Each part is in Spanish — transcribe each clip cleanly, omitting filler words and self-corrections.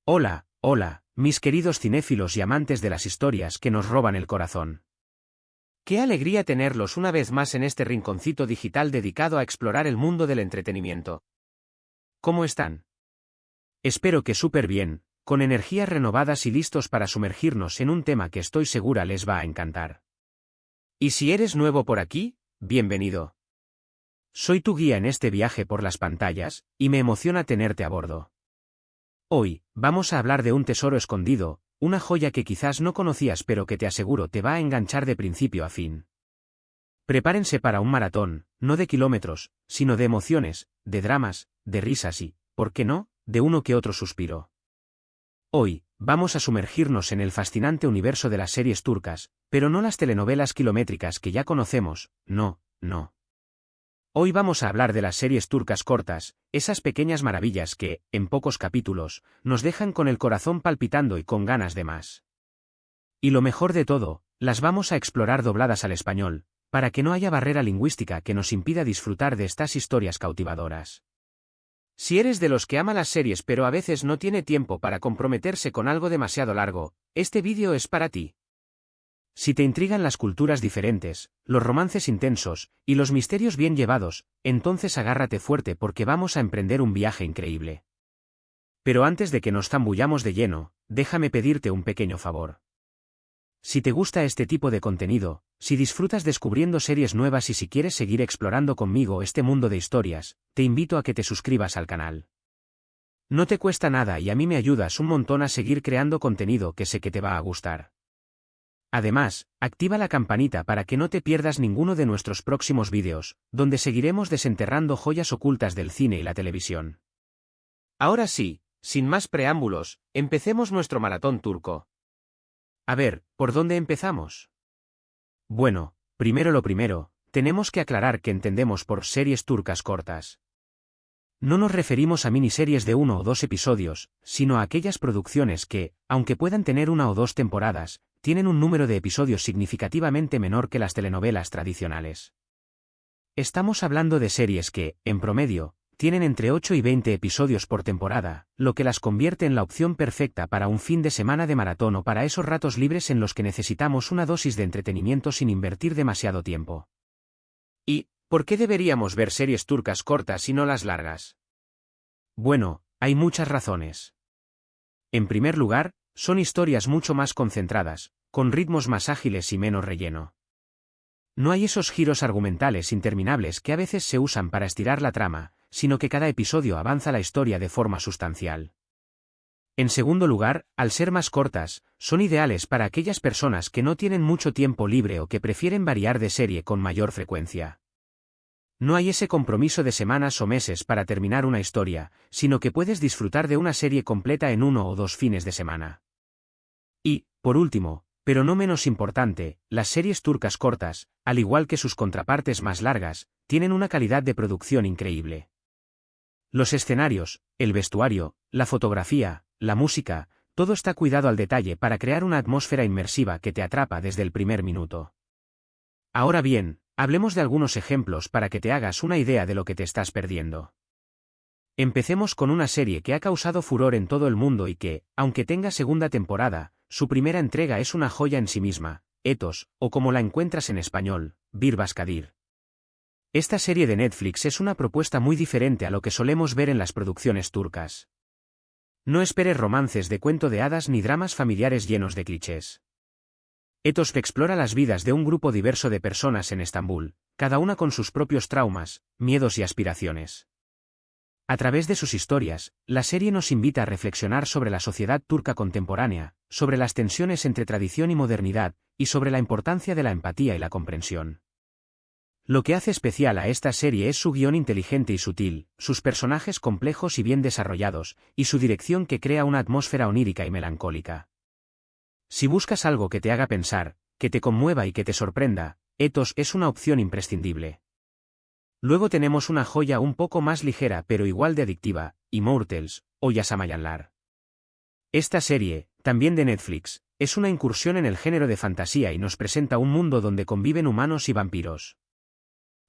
Hola, hola, mis queridos cinéfilos y amantes de las historias que nos roban el corazón. Qué alegría tenerlos una vez más en este rinconcito digital dedicado a explorar el mundo del entretenimiento. ¿Cómo están? Espero que súper bien, con energías renovadas y listos para sumergirnos en un tema que estoy segura les va a encantar. Y si eres nuevo por aquí, bienvenido. Soy tu guía en este viaje por las pantallas, y me emociona tenerte a bordo. Hoy, vamos a hablar de un tesoro escondido, una joya que quizás no conocías pero que te aseguro te va a enganchar de principio a fin. Prepárense para un maratón, no de kilómetros, sino de emociones, de dramas, de risas y, ¿por qué no?, de uno que otro suspiro. Hoy, vamos a sumergirnos en el fascinante universo de las series turcas, pero no las telenovelas kilométricas que ya conocemos, no, no. Hoy vamos a hablar de las series turcas cortas, esas pequeñas maravillas que, en pocos capítulos, nos dejan con el corazón palpitando y con ganas de más. Y lo mejor de todo, las vamos a explorar dobladas al español, para que no haya barrera lingüística que nos impida disfrutar de estas historias cautivadoras. Si eres de los que ama las series pero a veces no tiene tiempo para comprometerse con algo demasiado largo, este vídeo es para ti. Si te intrigan las culturas diferentes, los romances intensos, y los misterios bien llevados, entonces agárrate fuerte porque vamos a emprender un viaje increíble. Pero antes de que nos zambullamos de lleno, déjame pedirte un pequeño favor. Si te gusta este tipo de contenido, si disfrutas descubriendo series nuevas y si quieres seguir explorando conmigo este mundo de historias, te invito a que te suscribas al canal. No te cuesta nada y a mí me ayudas un montón a seguir creando contenido que sé que te va a gustar. Además, activa la campanita para que no te pierdas ninguno de nuestros próximos vídeos, donde seguiremos desenterrando joyas ocultas del cine y la televisión. Ahora sí, sin más preámbulos, empecemos nuestro maratón turco. A ver, ¿por dónde empezamos? Bueno, primero lo primero, tenemos que aclarar que entendemos por series turcas cortas. No nos referimos a miniseries de 1 o 2 episodios, sino a aquellas producciones que, aunque puedan tener 1 o 2 temporadas, tienen un número de episodios significativamente menor que las telenovelas tradicionales. Estamos hablando de series que, en promedio, tienen entre 8 y 20 episodios por temporada, lo que las convierte en la opción perfecta para un fin de semana de maratón o para esos ratos libres en los que necesitamos una dosis de entretenimiento sin invertir demasiado tiempo. ¿Y por qué deberíamos ver series turcas cortas y no las largas? Bueno, hay muchas razones. En primer lugar, son historias mucho más concentradas, con ritmos más ágiles y menos relleno. No hay esos giros argumentales interminables que a veces se usan para estirar la trama, sino que cada episodio avanza la historia de forma sustancial. En segundo lugar, al ser más cortas, son ideales para aquellas personas que no tienen mucho tiempo libre o que prefieren variar de serie con mayor frecuencia. No hay ese compromiso de semanas o meses para terminar una historia, sino que puedes disfrutar de una serie completa en 1 o 2 fines de semana. Y, por último, pero no menos importante, las series turcas cortas, al igual que sus contrapartes más largas, tienen una calidad de producción increíble. Los escenarios, el vestuario, la fotografía, la música, todo está cuidado al detalle para crear una atmósfera inmersiva que te atrapa desde el primer minuto. Ahora bien, hablemos de algunos ejemplos para que te hagas una idea de lo que te estás perdiendo. Empecemos con una serie que ha causado furor en todo el mundo y que, aunque tenga segunda temporada, su primera entrega es una joya en sí misma, Etos, o como la encuentras en español, Bir Başkadır. Esta serie de Netflix es una propuesta muy diferente a lo que solemos ver en las producciones turcas. No esperes romances de cuento de hadas ni dramas familiares llenos de clichés. Etos explora las vidas de un grupo diverso de personas en Estambul, cada una con sus propios traumas, miedos y aspiraciones. A través de sus historias, la serie nos invita a reflexionar sobre la sociedad turca contemporánea, sobre las tensiones entre tradición y modernidad, y sobre la importancia de la empatía y la comprensión. Lo que hace especial a esta serie es su guión inteligente y sutil, sus personajes complejos y bien desarrollados, y su dirección que crea una atmósfera onírica y melancólica. Si buscas algo que te haga pensar, que te conmueva y que te sorprenda, Etos es una opción imprescindible. Luego tenemos una joya un poco más ligera pero igual de adictiva, Immortals, o Yaşamayanlar. Esta serie, también de Netflix, es una incursión en el género de fantasía y nos presenta un mundo donde conviven humanos y vampiros.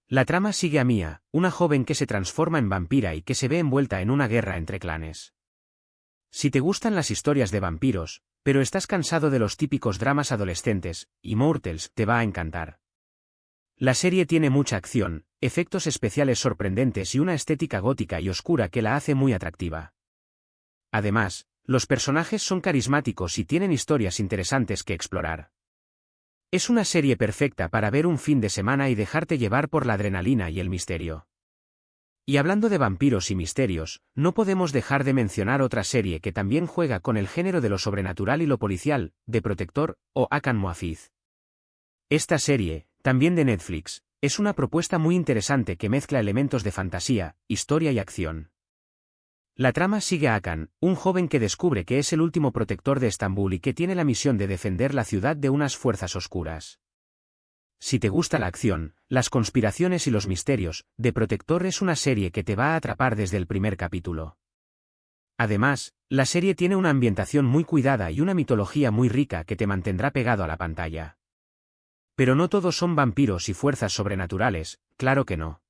La trama sigue a Mia, una joven que se transforma en vampira y que se ve envuelta en una guerra entre clanes. Si te gustan las historias de vampiros, pero estás cansado de los típicos dramas adolescentes, Immortals te va a encantar. La serie tiene mucha acción, efectos especiales sorprendentes y una estética gótica y oscura que la hace muy atractiva. Además, los personajes son carismáticos y tienen historias interesantes que explorar. Es una serie perfecta para ver un fin de semana y dejarte llevar por la adrenalina y el misterio. Y hablando de vampiros y misterios, no podemos dejar de mencionar otra serie que también juega con el género de lo sobrenatural y lo policial, The Protector, o Akan Muafiz. Esta serie, también de Netflix, es una propuesta muy interesante que mezcla elementos de fantasía, historia y acción. La trama sigue a Akan, un joven que descubre que es el último protector de Estambul y que tiene la misión de defender la ciudad de unas fuerzas oscuras. Si te gusta la acción, las conspiraciones y los misterios, The Protector es una serie que te va a atrapar desde el primer capítulo. Además, la serie tiene una ambientación muy cuidada y una mitología muy rica que te mantendrá pegado a la pantalla. Pero no todos son vampiros y fuerzas sobrenaturales, claro que no.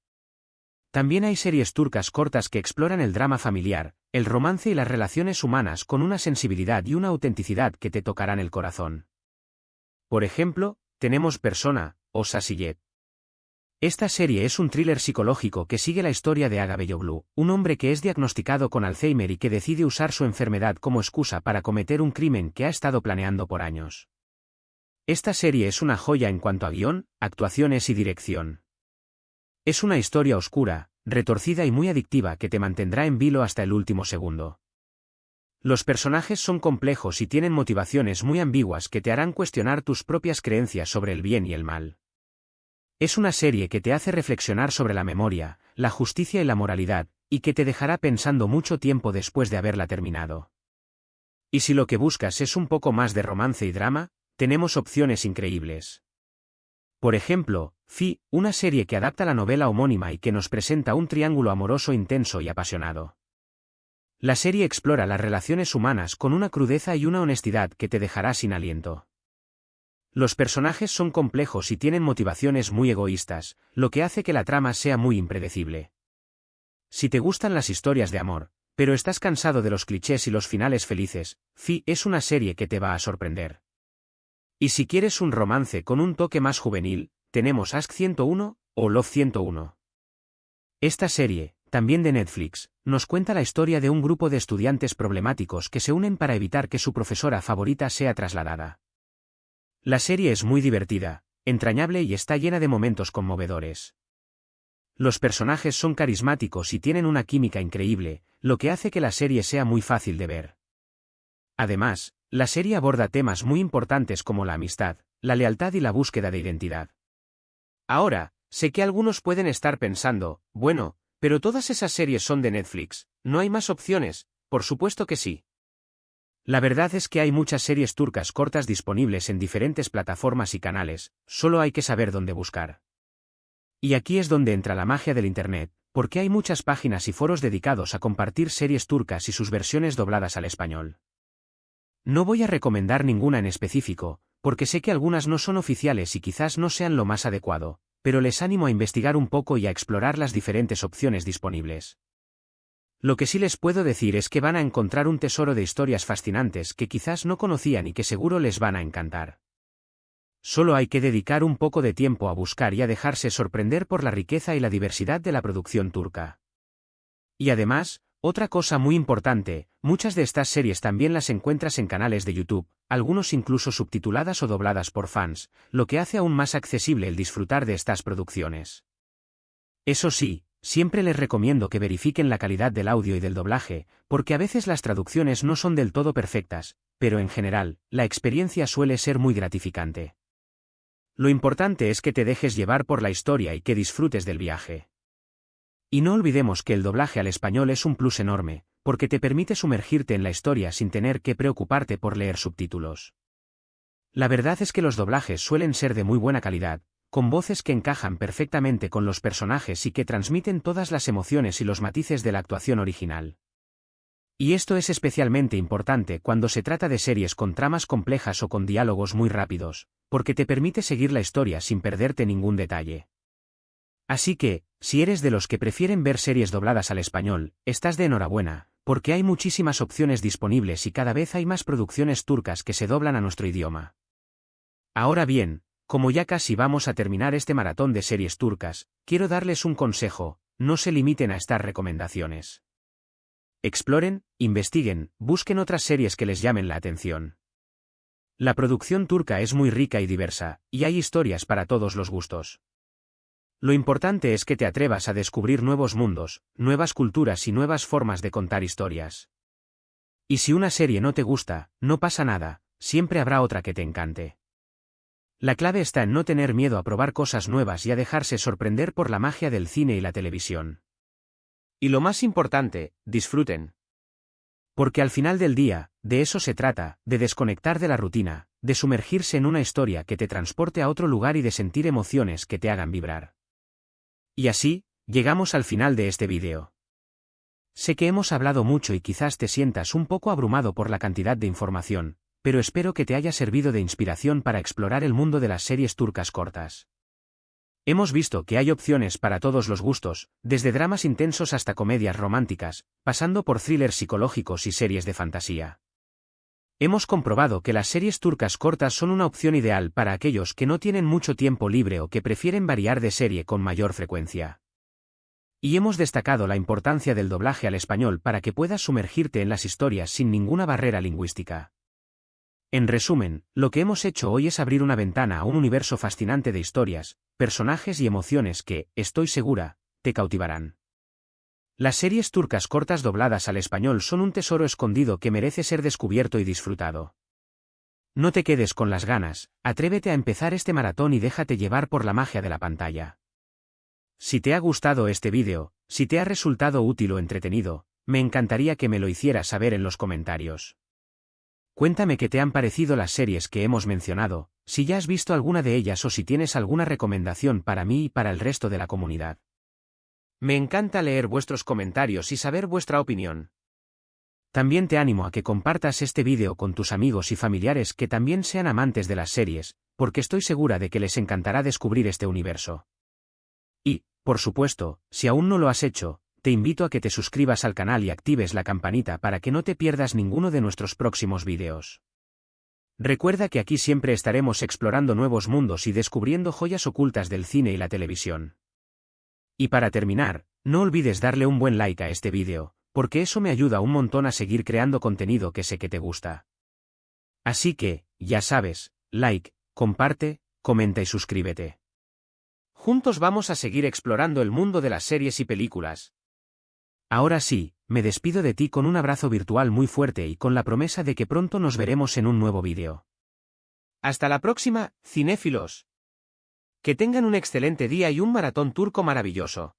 También hay series turcas cortas que exploran el drama familiar, el romance y las relaciones humanas con una sensibilidad y una autenticidad que te tocarán el corazón. Por ejemplo, tenemos Persona, o Sasiyet. Esta serie es un thriller psicológico que sigue la historia de Aga Beyoglu, un hombre que es diagnosticado con Alzheimer y que decide usar su enfermedad como excusa para cometer un crimen que ha estado planeando por años. Esta serie es una joya en cuanto a guión, actuaciones y dirección. Es una historia oscura, retorcida y muy adictiva que te mantendrá en vilo hasta el último segundo. Los personajes son complejos y tienen motivaciones muy ambiguas que te harán cuestionar tus propias creencias sobre el bien y el mal. Es una serie que te hace reflexionar sobre la memoria, la justicia y la moralidad, y que te dejará pensando mucho tiempo después de haberla terminado. Y si lo que buscas es un poco más de romance y drama, tenemos opciones increíbles. Por ejemplo, Fi, una serie que adapta la novela homónima y que nos presenta un triángulo amoroso intenso y apasionado. La serie explora las relaciones humanas con una crudeza y una honestidad que te dejará sin aliento. Los personajes son complejos y tienen motivaciones muy egoístas, lo que hace que la trama sea muy impredecible. Si te gustan las historias de amor, pero estás cansado de los clichés y los finales felices, Fi es una serie que te va a sorprender. Y si quieres un romance con un toque más juvenil, tenemos Ask 101 o Love 101. Esta serie, también de Netflix, nos cuenta la historia de un grupo de estudiantes problemáticos que se unen para evitar que su profesora favorita sea trasladada. La serie es muy divertida, entrañable y está llena de momentos conmovedores. Los personajes son carismáticos y tienen una química increíble, lo que hace que la serie sea muy fácil de ver. Además, la serie aborda temas muy importantes como la amistad, la lealtad y la búsqueda de identidad. Ahora, sé que algunos pueden estar pensando, bueno, pero todas esas series son de Netflix, ¿no hay más opciones? Por supuesto que sí. La verdad es que hay muchas series turcas cortas disponibles en diferentes plataformas y canales, solo hay que saber dónde buscar. Y aquí es donde entra la magia del Internet, porque hay muchas páginas y foros dedicados a compartir series turcas y sus versiones dobladas al español. No voy a recomendar ninguna en específico, porque sé que algunas no son oficiales y quizás no sean lo más adecuado, pero les animo a investigar un poco y a explorar las diferentes opciones disponibles. Lo que sí les puedo decir es que van a encontrar un tesoro de historias fascinantes que quizás no conocían y que seguro les van a encantar. Solo hay que dedicar un poco de tiempo a buscar y a dejarse sorprender por la riqueza y la diversidad de la producción turca. Y además, otra cosa muy importante, muchas de estas series también las encuentras en canales de YouTube, algunos incluso subtituladas o dobladas por fans, lo que hace aún más accesible el disfrutar de estas producciones. Eso sí, siempre les recomiendo que verifiquen la calidad del audio y del doblaje, porque a veces las traducciones no son del todo perfectas, pero en general, la experiencia suele ser muy gratificante. Lo importante es que te dejes llevar por la historia y que disfrutes del viaje. Y no olvidemos que el doblaje al español es un plus enorme, porque te permite sumergirte en la historia sin tener que preocuparte por leer subtítulos. La verdad es que los doblajes suelen ser de muy buena calidad, con voces que encajan perfectamente con los personajes y que transmiten todas las emociones y los matices de la actuación original. Y esto es especialmente importante cuando se trata de series con tramas complejas o con diálogos muy rápidos, porque te permite seguir la historia sin perderte ningún detalle. Así que, si eres de los que prefieren ver series dobladas al español, estás de enhorabuena, porque hay muchísimas opciones disponibles y cada vez hay más producciones turcas que se doblan a nuestro idioma. Ahora bien, como ya casi vamos a terminar este maratón de series turcas, quiero darles un consejo: no se limiten a estas recomendaciones. Exploren, investiguen, busquen otras series que les llamen la atención. La producción turca es muy rica y diversa, y hay historias para todos los gustos. Lo importante es que te atrevas a descubrir nuevos mundos, nuevas culturas y nuevas formas de contar historias. Y si una serie no te gusta, no pasa nada, siempre habrá otra que te encante. La clave está en no tener miedo a probar cosas nuevas y a dejarse sorprender por la magia del cine y la televisión. Y lo más importante, disfruten. Porque al final del día, de eso se trata, de desconectar de la rutina, de sumergirse en una historia que te transporte a otro lugar y de sentir emociones que te hagan vibrar. Y así, llegamos al final de este vídeo. Sé que hemos hablado mucho y quizás te sientas un poco abrumado por la cantidad de información, pero espero que te haya servido de inspiración para explorar el mundo de las series turcas cortas. Hemos visto que hay opciones para todos los gustos, desde dramas intensos hasta comedias románticas, pasando por thrillers psicológicos y series de fantasía. Hemos comprobado que las series turcas cortas son una opción ideal para aquellos que no tienen mucho tiempo libre o que prefieren variar de serie con mayor frecuencia. Y hemos destacado la importancia del doblaje al español para que puedas sumergirte en las historias sin ninguna barrera lingüística. En resumen, lo que hemos hecho hoy es abrir una ventana a un universo fascinante de historias, personajes y emociones que, estoy segura, te cautivarán. Las series turcas cortas dobladas al español son un tesoro escondido que merece ser descubierto y disfrutado. No te quedes con las ganas, atrévete a empezar este maratón y déjate llevar por la magia de la pantalla. Si te ha gustado este vídeo, si te ha resultado útil o entretenido, me encantaría que me lo hicieras saber en los comentarios. Cuéntame qué te han parecido las series que hemos mencionado, si ya has visto alguna de ellas o si tienes alguna recomendación para mí y para el resto de la comunidad. Me encanta leer vuestros comentarios y saber vuestra opinión. También te animo a que compartas este vídeo con tus amigos y familiares que también sean amantes de las series, porque estoy segura de que les encantará descubrir este universo. Y, por supuesto, si aún no lo has hecho, te invito a que te suscribas al canal y actives la campanita para que no te pierdas ninguno de nuestros próximos vídeos. Recuerda que aquí siempre estaremos explorando nuevos mundos y descubriendo joyas ocultas del cine y la televisión. Y para terminar, no olvides darle un buen like a este vídeo, porque eso me ayuda un montón a seguir creando contenido que sé que te gusta. Así que, ya sabes, like, comparte, comenta y suscríbete. Juntos vamos a seguir explorando el mundo de las series y películas. Ahora sí, me despido de ti con un abrazo virtual muy fuerte y con la promesa de que pronto nos veremos en un nuevo vídeo. Hasta la próxima, cinéfilos. Que tengan un excelente día y un maratón turco maravilloso.